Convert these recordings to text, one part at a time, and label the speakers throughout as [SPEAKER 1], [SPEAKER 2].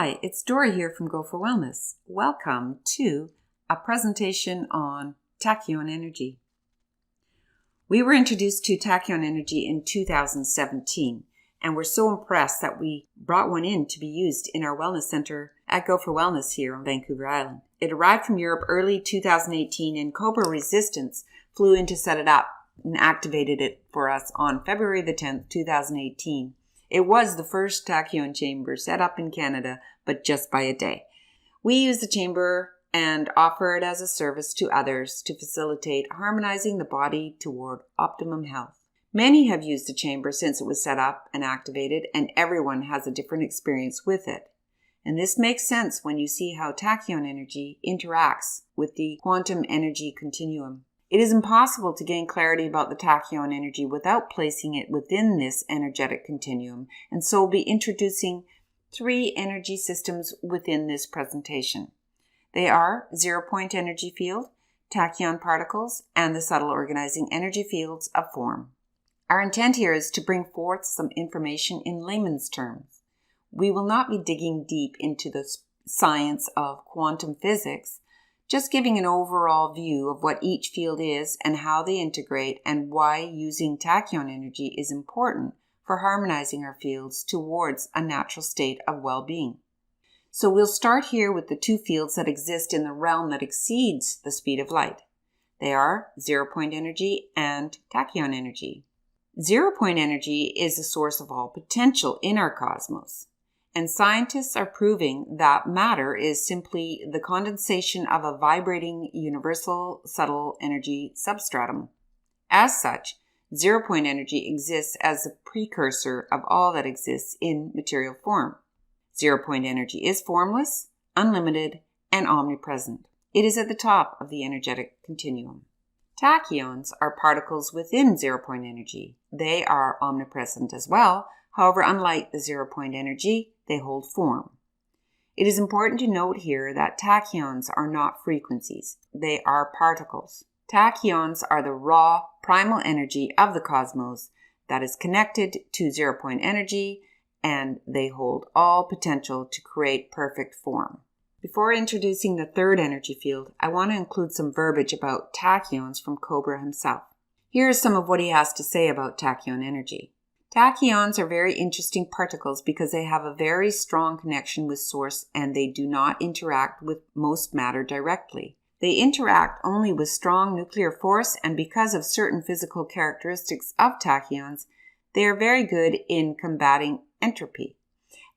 [SPEAKER 1] Hi, it's Dora here from Go for Wellness. Welcome to a presentation on Tachyon energy. We were introduced to Tachyon energy in 2017, and we're so impressed that we brought one in to be used in our wellness center at Go for Wellness here on Vancouver Island. It arrived from Europe early 2018, and Cobra Resistance flew in to set it up and activated it for us on February the 10th, 2018. It was the first Tachyon Chamber set up in Canada, but just by a day. We use the chamber and offer it as a service to others to facilitate harmonizing the body toward optimum health. Many have used the chamber since it was set up and activated, and everyone has a different experience with it. And this makes sense when you see how Tachyon energy interacts with the quantum energy continuum. It is impossible to gain clarity about the Tachyon energy without placing it within this energetic continuum, and so we'll be introducing 3 energy systems within this presentation. They are zero-point energy field, tachyon particles, and the subtle organizing energy fields of form. Our intent here is to bring forth some information in layman's terms. We will not be digging deep into the science of quantum physics, just giving an overall view of what each field is and how they integrate and why using tachyon energy is important for harmonizing our fields towards a natural state of well-being. So we'll start here with the 2 fields that exist in the realm that exceeds the speed of light. They are zero-point energy and tachyon energy. Zero-point energy is the source of all potential in our cosmos. And scientists are proving that matter is simply the condensation of a vibrating universal subtle energy substratum. As such, zero-point energy exists as a precursor of all that exists in material form. Zero-point energy is formless, unlimited, and omnipresent. It is at the top of the energetic continuum. Tachyons are particles within zero-point energy. They are omnipresent as well. However, unlike the zero-point energy, they hold form. It is important to note here that tachyons are not frequencies. They are particles. Tachyons are the raw, primal energy of the cosmos that is connected to zero-point energy, and they hold all potential to create perfect form. Before introducing the 3rd energy field, I want to include some verbiage about tachyons from Cobra himself. Here is some of what he has to say about tachyon energy. Tachyons are very interesting particles because they have a very strong connection with source and they do not interact with most matter directly. They interact only with strong nuclear force, and because of certain physical characteristics of tachyons, they are very good in combating entropy.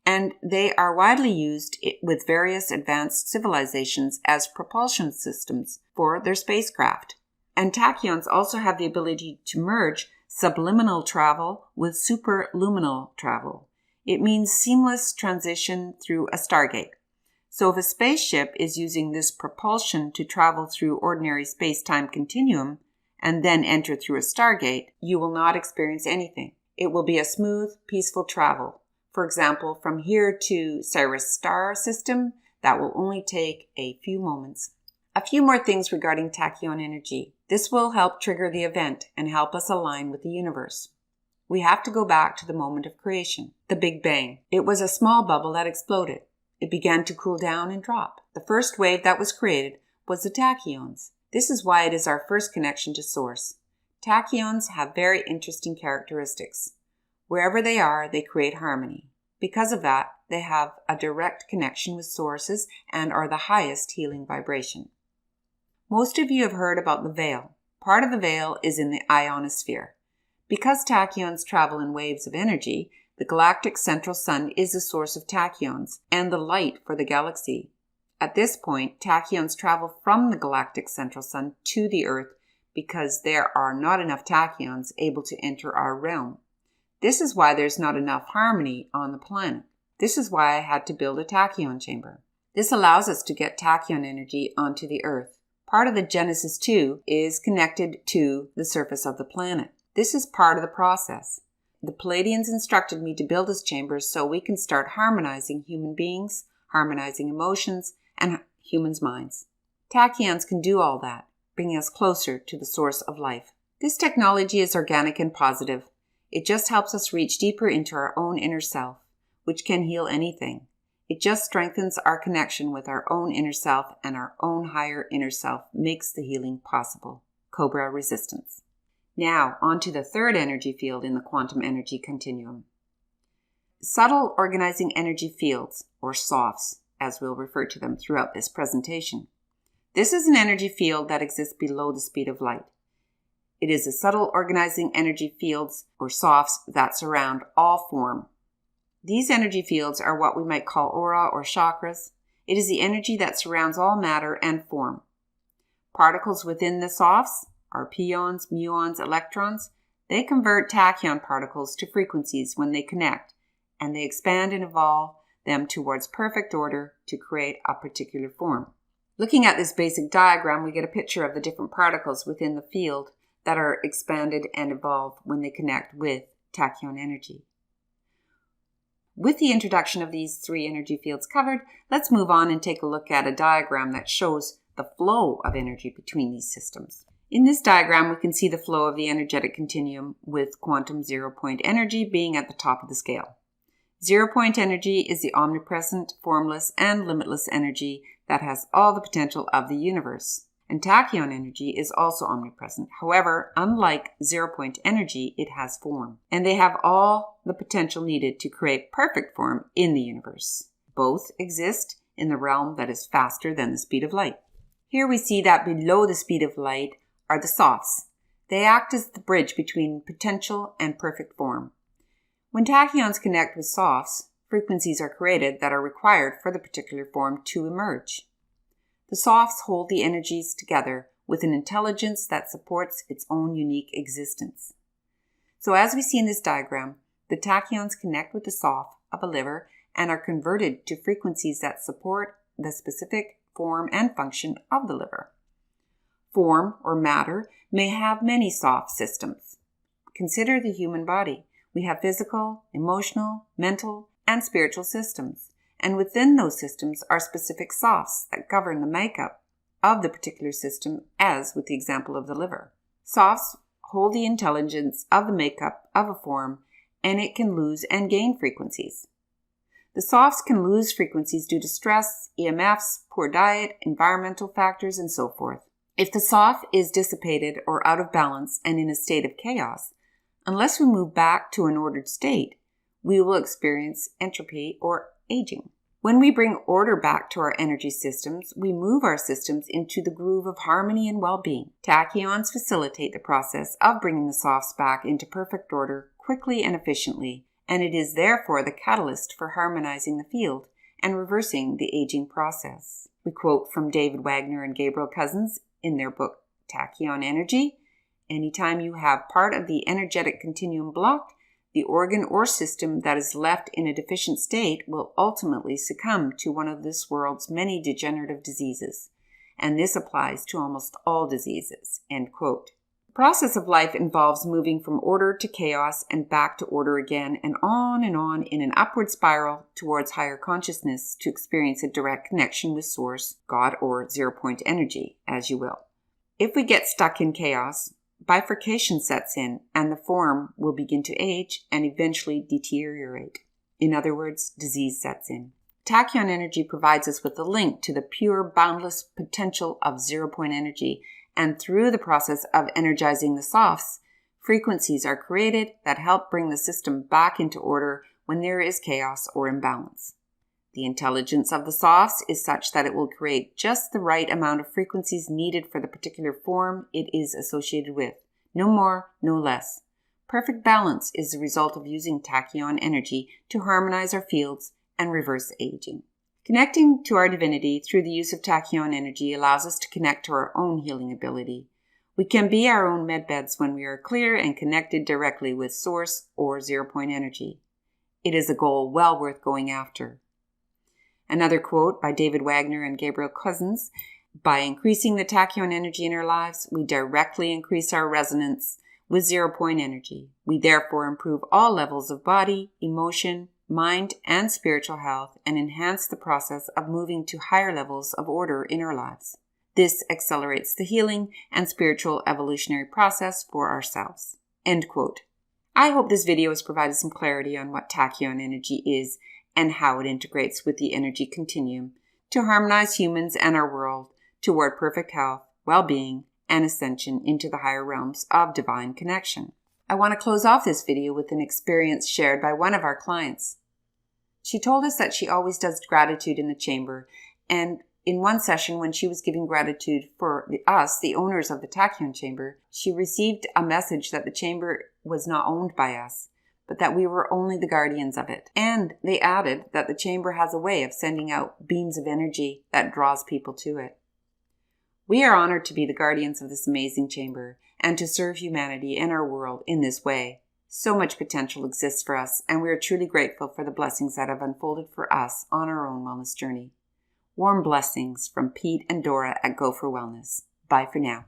[SPEAKER 1] And they are widely used with various advanced civilizations as propulsion systems for their spacecraft. And tachyons also have the ability to merge subliminal travel with superluminal travel. It means seamless transition through a stargate. So if a spaceship is using this propulsion to travel through ordinary space-time continuum and then enter through a stargate, you will not experience anything. It will be a smooth, peaceful travel. For example, from here to Sirius star system, that will only take a few moments. A few more things regarding tachyon energy. This will help trigger the event and help us align with the universe. We have to go back to the moment of creation, the Big Bang. It was a small bubble that exploded. It began to cool down and drop. The first wave that was created was the tachyons. This is why it is our first connection to source. Tachyons have very interesting characteristics. Wherever they are, they create harmony. Because of that, they have a direct connection with sources and are the highest healing vibration. Most of you have heard about the veil. Part of the veil is in the ionosphere. Because tachyons travel in waves of energy, the galactic central sun is the source of tachyons and the light for the galaxy. At this point, tachyons travel from the galactic central sun to the Earth because there are not enough tachyons able to enter our realm. This is why there's not enough harmony on the planet. This is why I had to build a tachyon chamber. This allows us to get tachyon energy onto the Earth. Part of the Genesis 2 is connected to the surface of the planet. This is part of the process. The Pleiadians instructed me to build this chamber so we can start harmonizing human beings, harmonizing emotions, and humans' minds. Tachyons can do all that, bringing us closer to the source of life. This technology is organic and positive. It just helps us reach deeper into our own inner self, which can heal anything. It just strengthens our connection with our own inner self, and our own higher inner self makes the healing possible. Cobra resistance. Now, on to the third energy field in the quantum energy continuum. Subtle organizing energy fields, or SOFs, as we'll refer to them throughout this presentation. This is an energy field that exists below the speed of light. It is the subtle organizing energy fields, or SOFs, that surround all form. These energy fields are what we might call aura or chakras. It is the energy that surrounds all matter and form. Particles within the SOFs are pions, muons, electrons. They convert tachyon particles to frequencies when they connect, and they expand and evolve them towards perfect order to create a particular form. Looking at this basic diagram, we get a picture of the different particles within the field that are expanded and evolve when they connect with tachyon energy. With the introduction of these three energy fields covered, let's move on and take a look at a diagram that shows the flow of energy between these systems. In this diagram, we can see the flow of the energetic continuum with quantum zero-point energy being at the top of the scale. Zero-point energy is the omnipresent, formless, and limitless energy that has all the potential of the universe. And tachyon energy is also omnipresent. However, unlike zero-point energy, it has form. And they have all the potential needed to create perfect form in the universe. Both exist in the realm that is faster than the speed of light. Here we see that below the speed of light are the SOFs. They act as the bridge between potential and perfect form. When tachyons connect with SOFs, frequencies are created that are required for the particular form to emerge. The SOFs hold the energies together with an intelligence that supports its own unique existence. So as we see in this diagram, the tachyons connect with the SOF of a liver and are converted to frequencies that support the specific form and function of the liver. Form, or matter, may have many SOF systems. Consider the human body. We have physical, emotional, mental, and spiritual systems. And within those systems are specific SOFs that govern the makeup of the particular system, as with the example of the liver. SOFs hold the intelligence of the makeup of a form, and it can lose and gain frequencies. The SOFs can lose frequencies due to stress, EMFs, poor diet, environmental factors, and so forth. If the SOF is dissipated or out of balance and in a state of chaos, unless we move back to an ordered state, we will experience entropy or aging. When we bring order back to our energy systems, we move our systems into the groove of harmony and well-being. Tachyons facilitate the process of bringing the SOFs back into perfect order quickly and efficiently, and it is therefore the catalyst for harmonizing the field and reversing the aging process. We quote from David Wagner and Gabriel Cousins in their book, Tachyon Energy, "Anytime you have part of the energetic continuum blocked, the organ or system that is left in a deficient state will ultimately succumb to one of this world's many degenerative diseases. And this applies to almost all diseases." End quote. The process of life involves moving from order to chaos and back to order again and on in an upward spiral towards higher consciousness to experience a direct connection with Source, God, or zero-point energy, as you will. If we get stuck in chaos, bifurcation sets in, and the form will begin to age and eventually deteriorate. In other words, disease sets in. Tachyon energy provides us with a link to the pure, boundless potential of zero-point energy, and through the process of energizing the SOFs, frequencies are created that help bring the system back into order when there is chaos or imbalance. The intelligence of the SOFs is such that it will create just the right amount of frequencies needed for the particular form it is associated with. No more, no less. Perfect balance is the result of using tachyon energy to harmonize our fields and reverse aging. Connecting to our divinity through the use of tachyon energy allows us to connect to our own healing ability. We can be our own medbeds when we are clear and connected directly with Source or zero-point energy. It is a goal well worth going after. Another quote by David Wagner and Gabriel Cousins, "By increasing the tachyon energy in our lives, we directly increase our resonance with zero-point energy. We therefore improve all levels of body, emotion, mind, and spiritual health and enhance the process of moving to higher levels of order in our lives. This accelerates the healing and spiritual evolutionary process for ourselves." End quote. I hope this video has provided some clarity on what tachyon energy is and how it integrates with the energy continuum to harmonize humans and our world toward perfect health, well-being, and ascension into the higher realms of divine connection. I want to close off this video with an experience shared by one of our clients. She told us that she always does gratitude in the chamber, and in one session when she was giving gratitude for us, the owners of the Tachyon Chamber, she received a message that the chamber was not owned by us, but that we were only the guardians of it. And they added that the chamber has a way of sending out beams of energy that draws people to it. We are honored to be the guardians of this amazing chamber and to serve humanity and our world in this way. So much potential exists for us, and we are truly grateful for the blessings that have unfolded for us on our own wellness journey. Warm blessings from Pete and Dora at Go for Wellness. Bye for now.